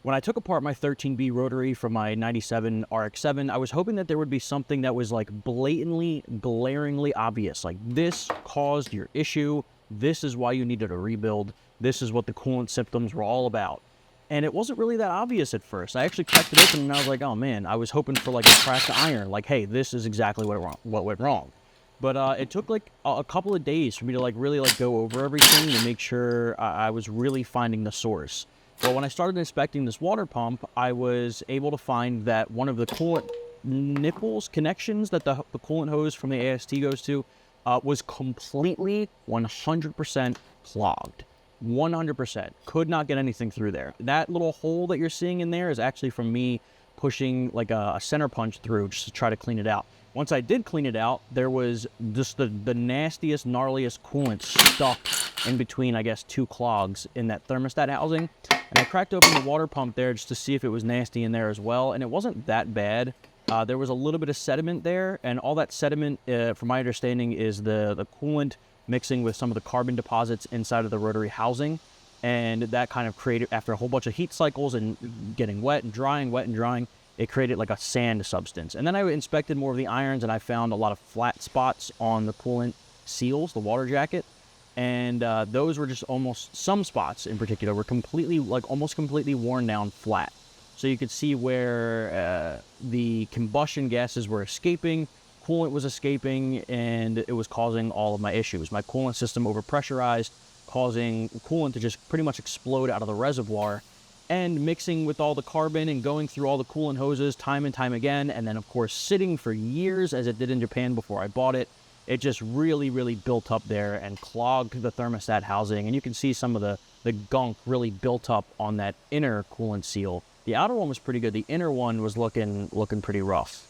When I took apart my 13B Rotary from my 97 RX-7, I was hoping that there would be something that was like blatantly, glaringly obvious. Like, this caused your issue. This is why you needed a rebuild. This is what the coolant symptoms were all about. And it wasn't really that obvious at first. I actually cracked it open and I was like, oh man, I was hoping for like a cracked iron. Like, hey, this is exactly what went wrong. But it took like a couple of days for me to like really like go over everything to make sure I was really finding the source. Well, when I started inspecting this water pump, I was able to find that one of the coolant nipples connections that the coolant hose from the AST goes to was completely 100% clogged. 100%. Could not get anything through there. That little hole that you're seeing in there is actually from me pushing like a center punch through just to try to clean it out. Once I did clean it out, there was just the nastiest, gnarliest coolant stuck in between, I guess, two clogs in that thermostat housing. And I cracked open the water pump there just to see if it was nasty in there as well, and it wasn't that bad. There was a little bit of sediment there, and all that sediment, from my understanding, is the coolant mixing with some of the carbon deposits inside of the rotary housing. And that kind of created, after a whole bunch of heat cycles and getting wet and drying, it created like a sand substance. And then I inspected more of the irons, and I found a lot of flat spots on the coolant seals, the water jacket. And those were just almost, some spots in particular were completely, like almost completely worn down flat. So you could see where the combustion gases were escaping, coolant was escaping, and it was causing all of my issues. My coolant system overpressurized, causing coolant to just pretty much explode out of the reservoir, and mixing with all the carbon and going through all the coolant hoses time and time again, and then of course sitting for years as it did in Japan before I bought it. It just really, really built up there and clogged the thermostat housing, and you can see some of the gunk really built up on that inner coolant seal. The outer one was pretty good. The inner one was looking pretty rough.